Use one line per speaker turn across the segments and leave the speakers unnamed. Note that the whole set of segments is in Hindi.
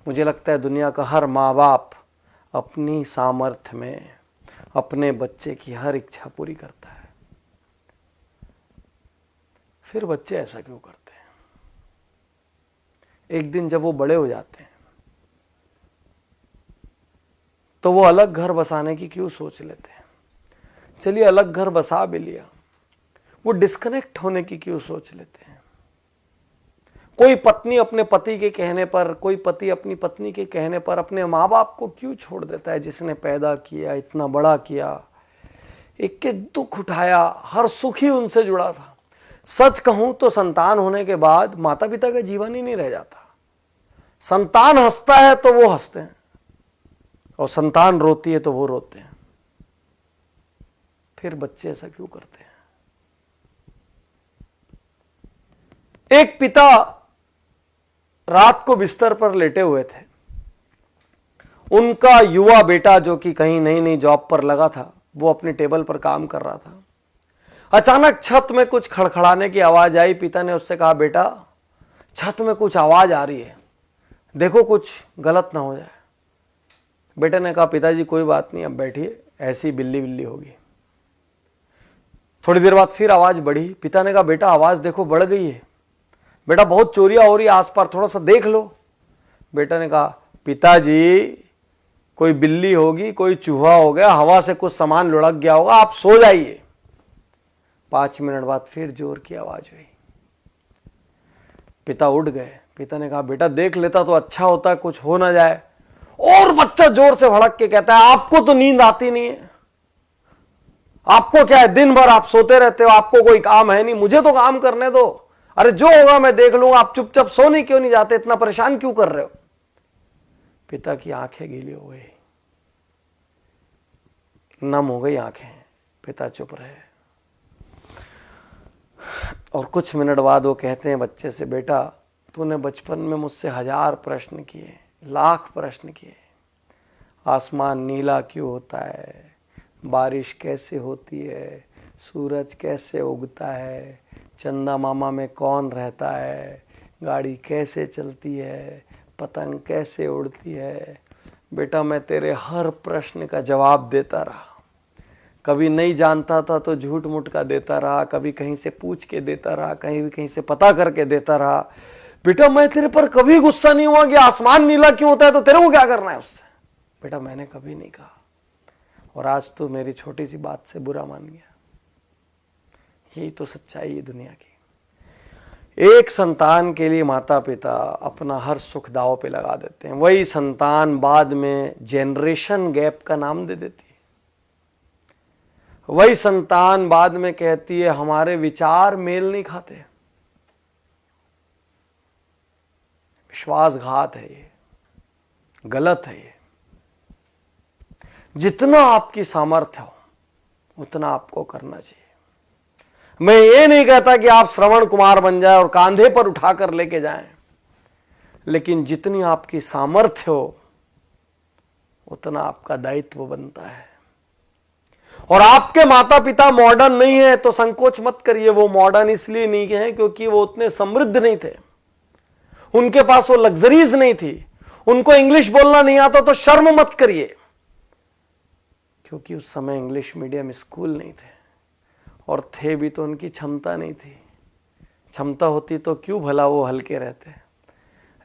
मुझे लगता है दुनिया का हर माँ बाप अपनी सामर्थ्य में अपने बच्चे की हर इच्छा पूरी करता है। फिर बच्चे ऐसा क्यों करते हैं? एक दिन जब वो बड़े हो जाते हैं तो वो अलग घर बसाने की क्यों सोच लेते हैं? चलिए अलग घर बसा भी लिया, वो डिस्कनेक्ट होने की क्यों सोच लेते हैं? कोई पत्नी अपने पति के कहने पर, कोई पति अपनी पत्नी के कहने पर अपने माँ बाप को क्यों छोड़ देता है, जिसने पैदा किया, इतना बड़ा किया, एक एक दुख उठाया, हर सुख ही उनसे जुड़ा था। सच कहूं तो संतान होने के बाद माता पिता का जीवन ही नहीं रह जाता। संतान हंसता है तो वो हंसते हैं, और संतान रोती है तो वो रोते हैं। फिर बच्चे ऐसा क्यों करते हैं? एक पिता रात को बिस्तर पर लेटे हुए थे। उनका युवा बेटा जो कि कहीं नई नई जॉब पर लगा था, वो अपने टेबल पर काम कर रहा था। अचानक छत में कुछ खड़खड़ाने की आवाज आई। पिता ने उससे कहा, बेटा छत में कुछ आवाज आ रही है, देखो कुछ गलत ना हो जाए। बेटे ने कहा, पिताजी कोई बात नहीं, अब बैठिए, ऐसी बिल्ली बिल्ली होगी। थोड़ी देर बाद फिर आवाज बढ़ी। पिता ने कहा, बेटा आवाज देखो बढ़ गई है, बेटा बहुत चोरियां हो रही है आस पास, थोड़ा सा देख लो। बेटा ने कहा, पिताजी कोई बिल्ली होगी, कोई चूहा हो गया, हवा से कुछ सामान लुढ़क गया होगा, आप सो जाइए। 5 मिनट बाद फिर जोर की आवाज हुई। पिता उठ गए। पिता ने कहा, बेटा देख लेता तो अच्छा होता, कुछ हो ना जाए। और बच्चा जोर से भड़क के कहता है, आपको तो नींद आती नहीं है, आपको क्या है, दिन भर आप सोते रहते हो, आपको कोई काम है नहीं, मुझे तो काम करने दो, अरे जो होगा मैं देख लूंगा, आप चुपचाप सोने क्यों नहीं जाते, इतना परेशान क्यों कर रहे हो? पिता की आंखें गीली हो गई, नम हो गई आंखें। पिता चुप रहे। और कुछ मिनट बाद वो कहते हैं बच्चे से, बेटा तूने बचपन में मुझसे 1000 प्रश्न किए, लाख प्रश्न किए। आसमान नीला क्यों होता है, बारिश कैसे होती है, सूरज कैसे उगता है, चंदा मामा में कौन रहता है, गाड़ी कैसे चलती है, पतंग कैसे उड़ती है। बेटा मैं तेरे हर प्रश्न का जवाब देता रहा। कभी नहीं जानता था तो झूठ मूठ का देता रहा, कभी कहीं से पूछ के देता रहा, कहीं से पता करके देता रहा। बेटा मैं तेरे पर कभी गुस्सा नहीं हुआ कि आसमान नीला क्यों होता है तो तेरे को क्या करना है उससे। बेटा मैंने कभी नहीं कहा, और आज तो मेरी छोटी सी बात से बुरा मान गया। यही तो सच्चाई है दुनिया की। एक संतान के लिए माता पिता अपना हर सुख दांव पे लगा देते हैं। वही संतान बाद में जेनरेशन गैप का नाम दे देती है। वही संतान बाद में कहती है हमारे विचार मेल नहीं खाते। विश्वासघात है ये, गलत है ये। जितना आपकी सामर्थ्य हो उतना आपको करना चाहिए। मैं ये नहीं कहता कि आप श्रवण कुमार बन जाए और कांधे पर उठाकर लेके जाएं, लेकिन जितनी आपकी सामर्थ्य हो उतना आपका दायित्व बनता है। और आपके माता पिता मॉडर्न नहीं है तो संकोच मत करिए। वो मॉडर्न इसलिए नहीं है क्योंकि वो उतने समृद्ध नहीं थे, उनके पास वो लग्जरीज नहीं थी, उनको इंग्लिश बोलना नहीं आता तो शर्म मत करिए, क्योंकि उस समय इंग्लिश मीडियम स्कूल नहीं थे, और थे भी तो उनकी क्षमता नहीं थी। क्षमता होती तो क्यों भला वो हल्के रहते।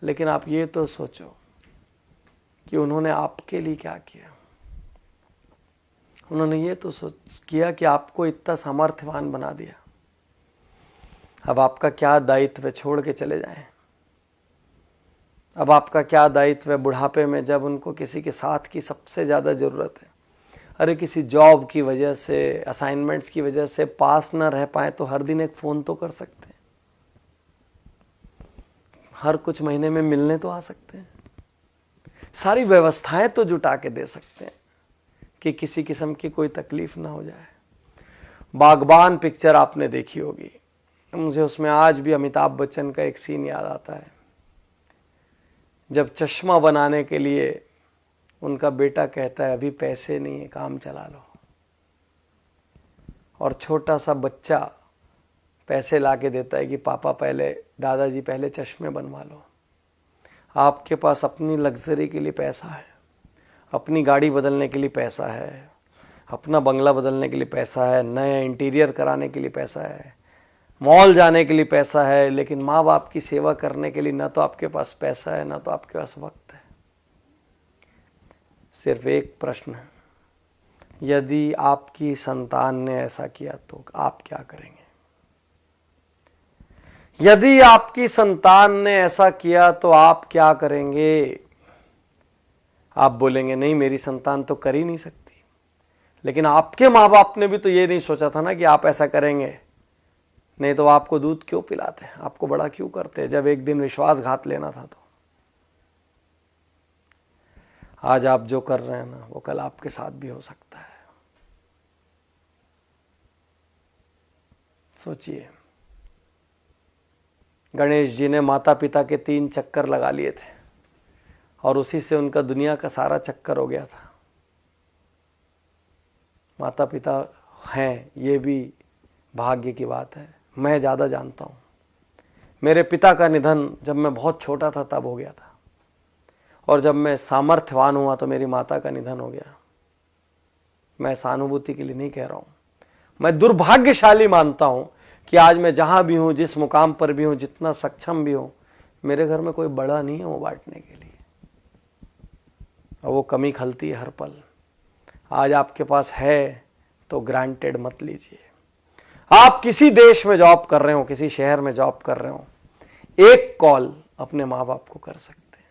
लेकिन आप ये तो सोचो कि उन्होंने आपके लिए क्या किया। उन्होंने ये तो किया कि आपको इतना सामर्थ्यवान बना दिया। अब आपका क्या दायित्व है, छोड़ के चले जाएं। अब आपका क्या दायित्व है बुढ़ापे में, जब उनको किसी के साथ की सबसे ज्यादा जरूरत है। अरे किसी जॉब की वजह से, असाइनमेंट्स की वजह से पास ना रह पाए तो हर दिन एक फोन तो कर सकते हैं, हर कुछ महीने में मिलने तो आ सकते हैं, सारी व्यवस्थाएं तो जुटा के दे सकते हैं कि किसी किस्म की कोई तकलीफ ना हो जाए। बागबान पिक्चर आपने देखी होगी, मुझे उसमें आज भी अमिताभ बच्चन का एक सीन याद आता है, जब चश्मा बनाने के लिए उनका बेटा कहता है अभी पैसे नहीं है, काम चला लो, और छोटा सा बच्चा पैसे ला के देता है कि पापा पहले, दादाजी पहले चश्मे बनवा लो। आपके पास अपनी लग्जरी के लिए पैसा है, अपनी गाड़ी बदलने के लिए पैसा है, अपना बंगला बदलने के लिए पैसा है, नए इंटीरियर कराने के लिए पैसा है, मॉल जाने के लिए पैसा है, लेकिन माँ बाप की सेवा करने के लिए ना तो आपके पास पैसा है ना तो आपके पास वक्त है। सिर्फ एक प्रश्न है, यदि आपकी संतान ने ऐसा किया तो आप क्या करेंगे? यदि आपकी संतान ने ऐसा किया तो आप क्या करेंगे? आप बोलेंगे नहीं, मेरी संतान तो कर ही नहीं सकती। लेकिन आपके माँ बाप ने भी तो ये नहीं सोचा था ना कि आप ऐसा करेंगे, नहीं तो आपको दूध क्यों पिलाते, आपको बड़ा क्यों करते जब एक दिन विश्वासघात लेना था तो। आज आप जो कर रहे हैं ना वो कल आपके साथ भी हो सकता है। सोचिए, गणेश जी ने माता पिता के 3 चक्कर लगा लिए थे और उसी से उनका दुनिया का सारा चक्कर हो गया था। माता पिता हैं ये भी भाग्य की बात है। मैं ज़्यादा जानता हूँ, मेरे पिता का निधन जब मैं बहुत छोटा था तब हो गया था, और जब मैं सामर्थ्यवान हुआ तो मेरी माता का निधन हो गया। मैं सहानुभूति के लिए नहीं कह रहा हूँ, मैं दुर्भाग्यशाली मानता हूँ कि आज मैं जहाँ भी हूँ, जिस मुकाम पर भी हूँ, जितना सक्षम भी हूँ, मेरे घर में कोई बड़ा नहीं है वो बांटने के लिए, और वो कमी खलती है हर पल। आज आपके पास है तो ग्रांटेड मत लीजिए। आप किसी देश में जॉब कर रहे हो, किसी शहर में जॉब कर रहे हो, एक कॉल अपने माँ बाप को कर सकते हैं।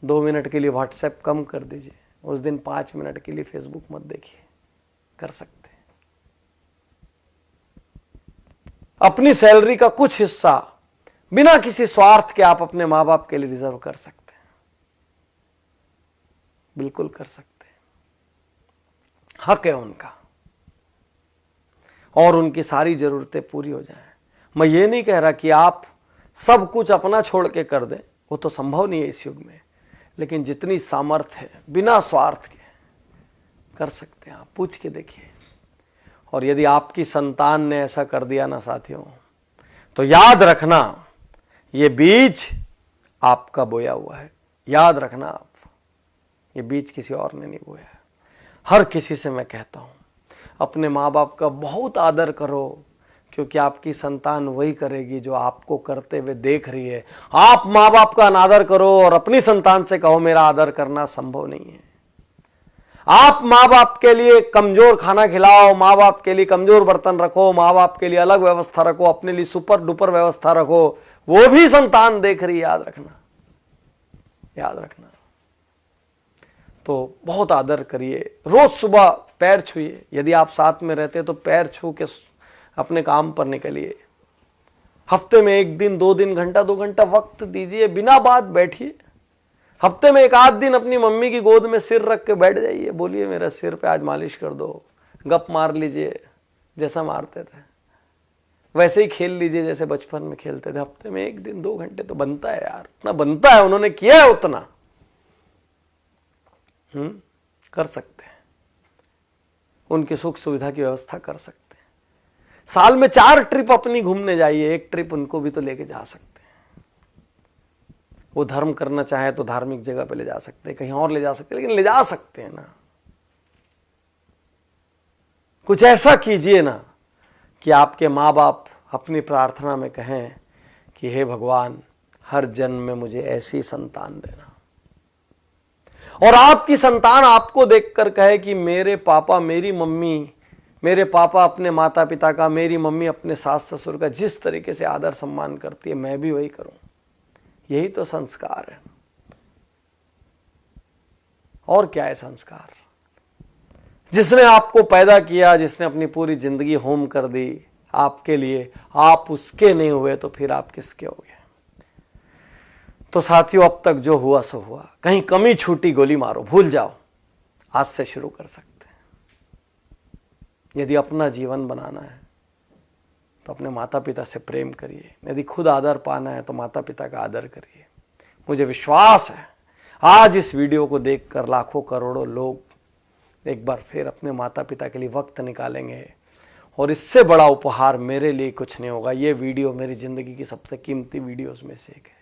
2 मिनट के लिए व्हाट्सएप कम कर दीजिए, उस दिन 5 मिनट के लिए फेसबुक मत देखिए, कर सकते हैं। अपनी सैलरी का कुछ हिस्सा बिना किसी स्वार्थ के आप अपने माँ बाप के लिए रिजर्व कर सकते हैं, बिल्कुल कर सकते हैं, हक है उनका, और उनकी सारी जरूरतें पूरी हो जाएं। मैं ये नहीं कह रहा कि आप सब कुछ अपना छोड़ के कर दें, वो तो संभव नहीं है इस युग में, लेकिन जितनी सामर्थ्य है बिना स्वार्थ के कर सकते हैं। आप पूछ के देखिए। और यदि आपकी संतान ने ऐसा कर दिया ना साथियों, तो याद रखना ये बीज आपका बोया हुआ है। याद रखना आप, ये बीज किसी और ने नहीं बोया है। हर किसी से मैं कहता हूं, अपने माँ बाप का बहुत आदर करो, क्योंकि आपकी संतान वही करेगी जो आपको करते हुए देख रही है। आप माँ बाप का अनादर करो और अपनी संतान से कहो मेरा आदर करना संभव नहीं है। आप माँ बाप के लिए कमजोर खाना खिलाओ, माँ बाप के लिए कमजोर बर्तन रखो, माँ बाप के लिए अलग व्यवस्था रखो, अपने लिए सुपर डुपर व्यवस्था रखो, वो भी संतान देख रही है। याद रखना, याद रखना। तो बहुत आदर करिए, रोज सुबह पैर छूइए। यदि आप साथ में रहते तो पैर छू के अपने काम पर निकलिए। हफ्ते में 1 दिन 2 दिन घंटा 2 घंटा वक्त दीजिए, बिना बात बैठिए। हफ्ते में 1 आध दिन अपनी मम्मी की गोद में सिर रख के बैठ जाइए, बोलिए मेरा सिर पे आज मालिश कर दो, गप मार लीजिए जैसा मारते थे, वैसे ही खेल लीजिए जैसे बचपन में खेलते थे। हफ्ते में 1 दिन 2 घंटे तो बनता है यार, उतना बनता है, उन्होंने किया है उतना। कर सकते हैं, उनकी सुख सुविधा की व्यवस्था कर सकते हैं। साल में 4 ट्रिप अपनी घूमने जाइए, 1 ट्रिप उनको भी तो लेके जा सकते हैं। वो धर्म करना चाहे तो धार्मिक जगह पे ले जा सकते हैं, कहीं और ले जा सकते हैं, लेकिन ले जा सकते हैं ना। कुछ ऐसा कीजिए ना कि आपके माँ बाप अपनी प्रार्थना में कहें कि हे भगवान, हर जन्म में मुझे ऐसी संतान देना। और आपकी संतान आपको देखकर कहे कि मेरे पापा मेरी मम्मी, मेरे पापा अपने माता पिता का, मेरी मम्मी अपने सास ससुर का जिस तरीके से आदर सम्मान करती है, मैं भी वही करूं। यही तो संस्कार है। और क्या है संस्कार? जिसने आपको पैदा किया, जिसने अपनी पूरी जिंदगी होम कर दी आपके लिए, आप उसके नहीं हुए तो फिर आप किसके हो गए? तो साथियों, अब तक जो हुआ सो हुआ। कहीं कमी छूटी गोली मारो, भूल जाओ। आज से शुरू कर सकते हैं। यदि अपना जीवन बनाना है तो अपने माता पिता से प्रेम करिए। यदि खुद आदर पाना है तो माता पिता का आदर करिए। मुझे विश्वास है आज इस वीडियो को देखकर लाखों करोड़ों लोग एक बार फिर अपने माता पिता के लिए वक्त निकालेंगे, और इससे बड़ा उपहार मेरे लिए कुछ नहीं होगा। ये वीडियो मेरी जिंदगी की सबसे कीमती वीडियोस में से एक है।